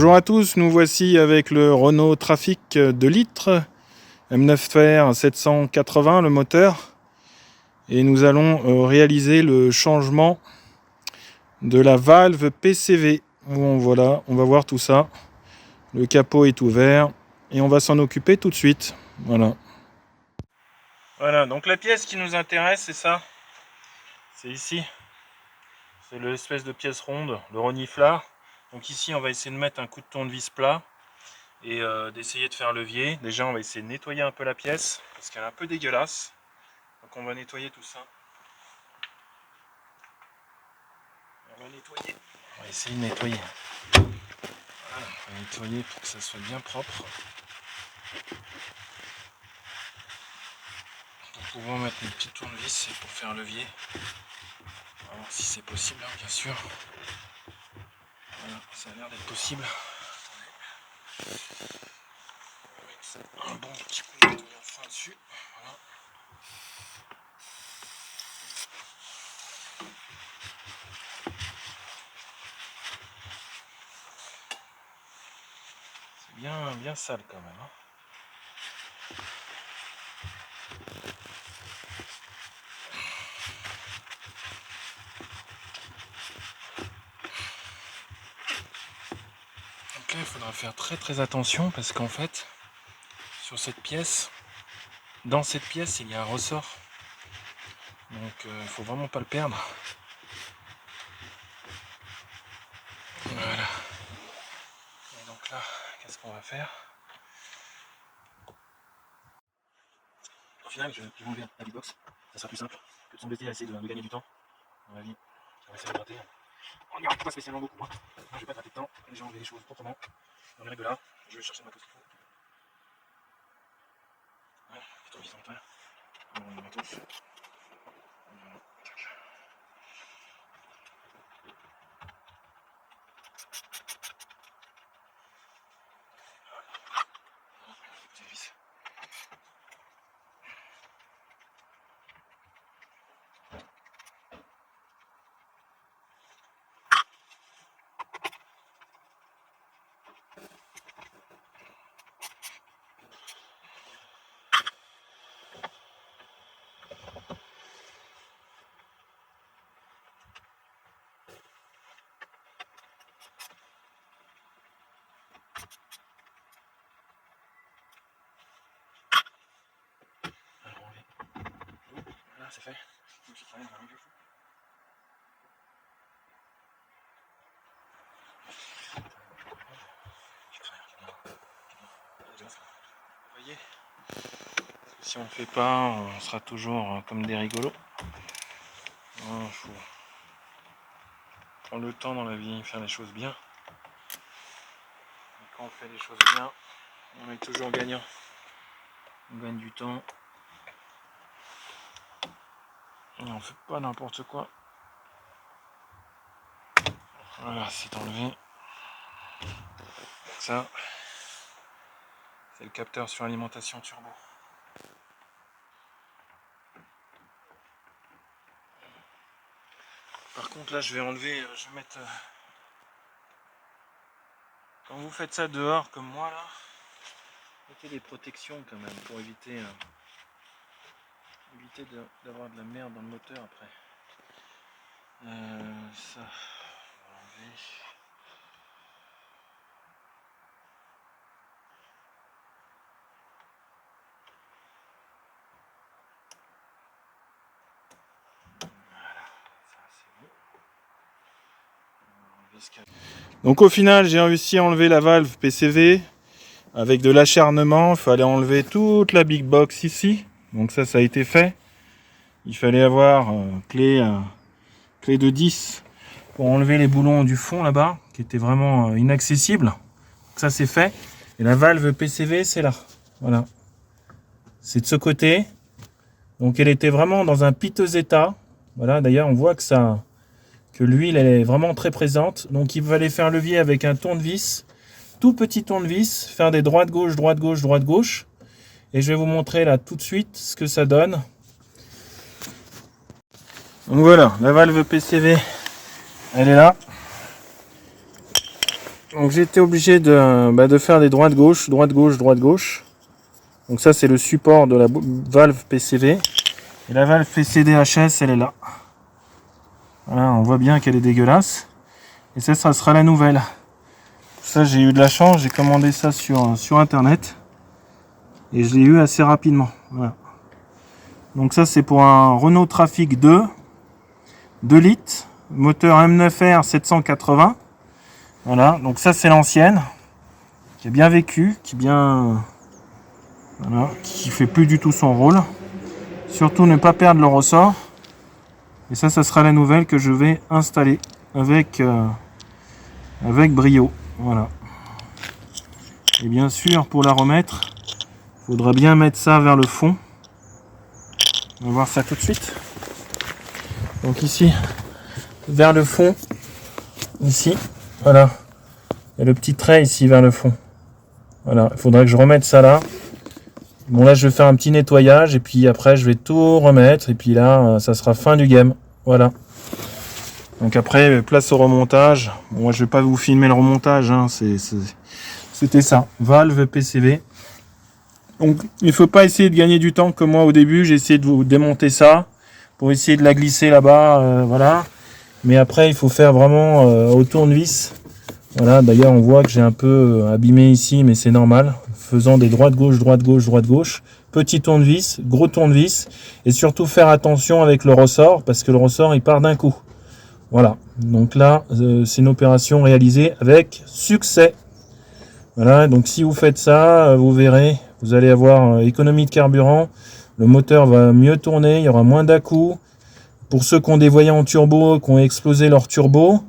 Bonjour à tous, nous voici avec le Renault Trafic 2 litres M9R 780 le moteur et nous allons réaliser le changement de la valve PCV. Bon, voilà, on va voir tout ça. Le capot est ouvert et on va s'en occuper tout de suite. Voilà, donc la pièce qui nous intéresse, c'est ça. C'est ici. C'est l'espèce de pièce ronde, le reniflard. Donc ici, on va essayer de mettre un coup de tournevis plat et d'essayer de faire levier. Déjà, on va essayer de nettoyer un peu la pièce parce qu'elle est un peu dégueulasse. Donc on va nettoyer tout ça. On va nettoyer. On va essayer de nettoyer. Voilà, on va nettoyer pour que ça soit bien propre. Pour pouvoir mettre une petite tournevis et pour faire levier. On va voir si c'est possible, hein, bien sûr. Voilà, ça a l'air d'être possible. On va mettre un bon petit coup de nettoyant fin dessus. Voilà. C'est bien sale quand même. Hein. Donc là, il faudra faire très attention parce qu'en fait, sur cette pièce, dans cette pièce, il y a un ressort. Donc il faut vraiment pas le perdre. Voilà. Et donc là, qu'est-ce qu'on va faire? Au final, je vais enlever la big box. Ça sera plus simple que de s'embêter à essayer de gagner du temps. À mon avis, on va essayer de gratter. On n'y arrive pas spécialement beaucoup. Moi, je vais pas gratter de temps. J'ai enlevé les choses proprement. Dans les règles là, je vais chercher ma pause qu'il faut. Voilà, plutôt horizontal. On va tous. Voilà, c'est fait. Donc, je travaille dans un vieux fou. Vous voyez, si on ne le fait pas, on sera toujours comme des rigolos. Il faut prendre le temps dans la vie, faire les choses bien. Et quand on fait les choses bien, on est toujours gagnant. On gagne du temps. Et on fait pas n'importe quoi. Voilà, c'est enlevé. Ça, c'est le capteur sur alimentation turbo. Par contre là je vais enlever, je vais mettre... Quand vous faites ça dehors comme moi là, mettez des protections quand même pour éviter d'avoir de la merde dans le moteur après. Ça, on va enlever. Donc au final j'ai réussi à enlever la valve PCV avec de l'acharnement. Il fallait enlever toute la big box ici, donc ça a été fait. Il fallait avoir clé de 10 pour enlever les boulons du fond là-bas qui étaient vraiment inaccessibles. Donc ça c'est fait. Et la valve PCV c'est là, voilà, c'est de ce côté. Donc elle était vraiment dans un piteux état. Voilà, d'ailleurs on voit que l'huile elle est vraiment très présente. Donc il fallait faire levier avec un tournevis, tout petit tournevis, faire des droite-gauche, droite-gauche, droite-gauche. Et je vais vous montrer là tout de suite ce que ça donne. Donc voilà, la valve PCV, elle est là. Donc j'ai été obligé de faire des droite-gauche, droite-gauche, droite-gauche. Donc ça c'est le support de la valve PCV. Et la valve PCDHS, elle est là. Voilà, on voit bien qu'elle est dégueulasse. Et ça sera la nouvelle. Ça, j'ai eu de la chance, j'ai commandé ça sur internet. Et je l'ai eu assez rapidement. Voilà. Donc ça, c'est pour un Renault Trafic 2 litres, moteur M9R 780. Voilà, donc ça c'est l'ancienne, qui a bien vécu, qui fait plus du tout son rôle. Surtout ne pas perdre le ressort. Et ça sera la nouvelle que je vais installer avec brio. Voilà. Et bien sûr, pour la remettre, il faudra bien mettre ça vers le fond. On va voir ça tout de suite. Donc ici, vers le fond, ici, voilà. Il y a le petit trait ici vers le fond. Voilà, il faudrait que je remette ça là. Bon là je vais faire un petit nettoyage et puis après je vais tout remettre et puis là ça sera fin du game. Voilà. Donc après place au remontage. Bon, moi je vais pas vous filmer le remontage, hein. C'était ça. Valve PCV. Donc il faut pas essayer de gagner du temps comme moi au début. J'ai essayé de vous démonter ça pour essayer de la glisser là-bas. Voilà. Mais après il faut faire vraiment au tournevis. Voilà, d'ailleurs on voit que j'ai un peu abîmé ici, mais c'est normal. Faisant des droite-gauche, droite-gauche, droite-gauche. Petit tournevis, gros tournevis. Et surtout faire attention avec le ressort, parce que le ressort il part d'un coup. Voilà, donc là c'est une opération réalisée avec succès. Voilà, donc si vous faites ça, vous verrez, vous allez avoir économie de carburant. Le moteur va mieux tourner, il y aura moins d'à-coups. Pour ceux qui ont des voyants en turbo, qui ont explosé leur turbo,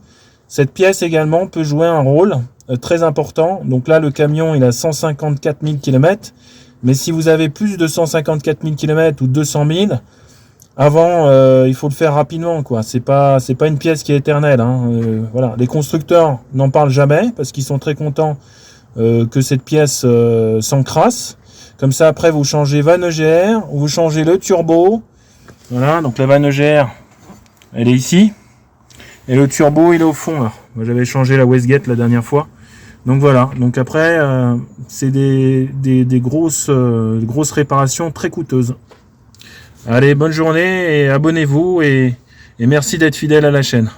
cette pièce également peut jouer un rôle très important. Donc là, le camion, il a 154 000 km. Mais si vous avez plus de 154 000 km ou 200 000, avant, il faut le faire rapidement, quoi. C'est pas une pièce qui est éternelle, hein. Voilà. Les constructeurs n'en parlent jamais parce qu'ils sont très contents que cette pièce s'encrasse. Comme ça, après, vous changez vanne EGR, vous changez le turbo. Voilà. Donc la vanne EGR, elle est ici. Et le turbo il est au fond là. Moi j'avais changé la Westgate la dernière fois. Donc voilà. Donc après c'est des grosses réparations très coûteuses. Allez, bonne journée et abonnez-vous et merci d'être fidèle à la chaîne.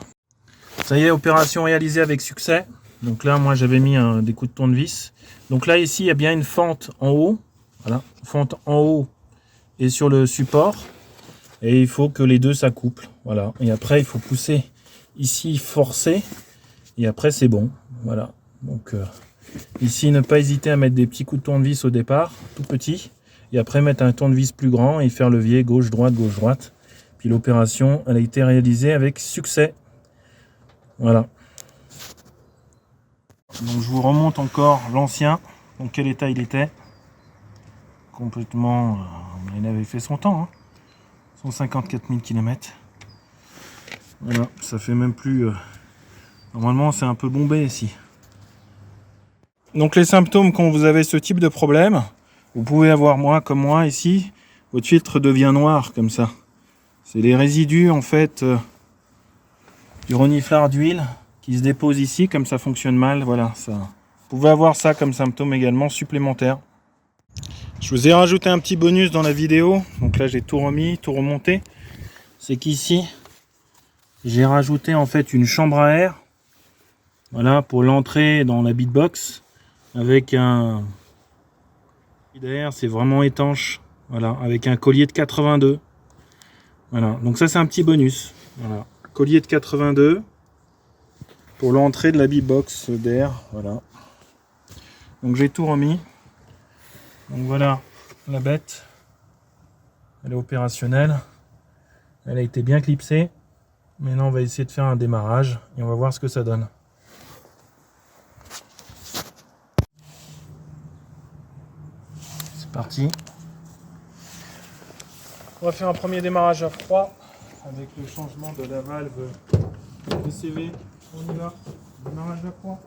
Ça y est, opération réalisée avec succès. Donc là moi j'avais mis des coups de tournevis. Donc là ici il y a bien une fente en haut. Voilà, fente en haut et sur le support. Et il faut que les deux s'accouplent. Voilà. Et après il faut pousser ici forcer et après c'est bon. Voilà, donc ici ne pas hésiter à mettre des petits coups de tournevis au départ tout petit et après mettre un tournevis plus grand et faire levier gauche droite. Puis l'opération elle a été réalisée avec succès. Voilà, donc je vous remonte encore l'ancien, dans quel état il était. Complètement il avait fait son temps, hein. 154 000 km. Voilà, ça fait même plus... Normalement, c'est un peu bombé ici. Donc les symptômes quand vous avez ce type de problème, vous pouvez avoir comme moi ici, votre filtre devient noir comme ça. C'est les résidus en fait du reniflard d'huile qui se dépose ici, comme ça fonctionne mal. Voilà, ça. Vous pouvez avoir ça comme symptôme également supplémentaire. Je vous ai rajouté un petit bonus dans la vidéo. Donc là, j'ai tout remis, tout remonté. C'est qu'ici, j'ai rajouté en fait une chambre à air, voilà, pour l'entrée dans la beatbox avec un d'air, c'est vraiment étanche, voilà, avec un collier de 82. Voilà, donc ça c'est un petit bonus. Voilà, collier de 82 pour l'entrée de la beatbox d'air, voilà. Donc j'ai tout remis. Donc voilà la bête, elle est opérationnelle, elle a été bien clipsée. Maintenant on va essayer de faire un démarrage et on va voir ce que ça donne. C'est parti. On va faire un premier démarrage à froid avec le changement de la valve PCV. On y va. Démarrage à froid.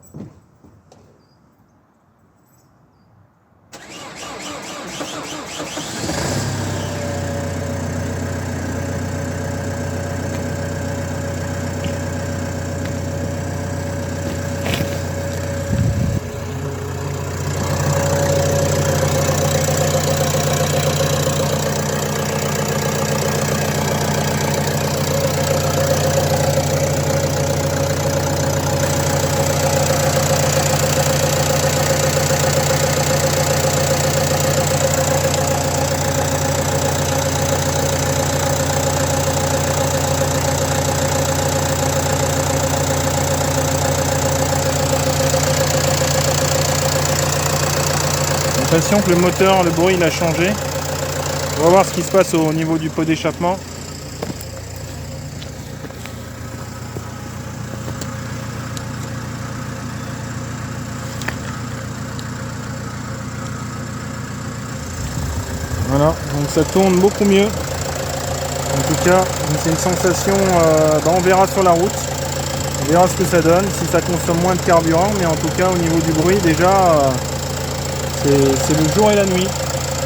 l'impression que le moteur, le bruit il a changé. On va voir ce qui se passe au niveau du pot d'échappement. Voilà, donc ça tourne beaucoup mieux. En tout cas, c'est une sensation, on verra sur la route. On verra ce que ça donne, si ça consomme moins de carburant, mais en tout cas au niveau du bruit déjà, c'est le jour et la nuit.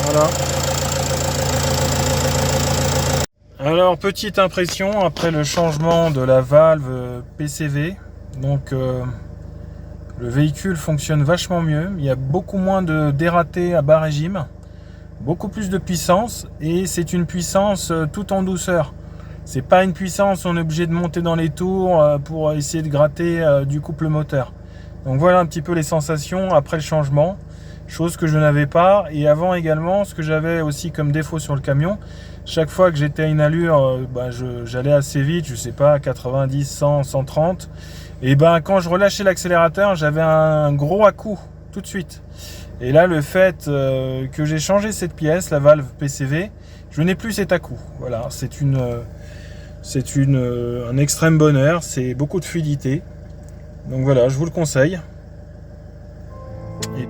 Voilà. Alors petite impression après le changement de la valve PCV, donc le véhicule fonctionne vachement mieux, il y a beaucoup moins de dératés à bas régime, beaucoup plus de puissance et c'est une puissance tout en douceur. C'est pas une puissance où on est obligé de monter dans les tours pour essayer de gratter du couple moteur. Donc voilà un petit peu les sensations après le changement, chose que je n'avais pas. Et avant également, ce que j'avais aussi comme défaut sur le camion, chaque fois que j'étais à une allure, j'allais assez vite, je sais pas, 90, 100, 130. Et quand je relâchais l'accélérateur, j'avais un gros à-coup tout de suite. Et là, le fait que j'ai changé cette pièce, la valve PCV, je n'ai plus cet à-coup. Voilà, c'est un extrême bonheur, c'est beaucoup de fluidité. Donc voilà, je vous le conseille. Et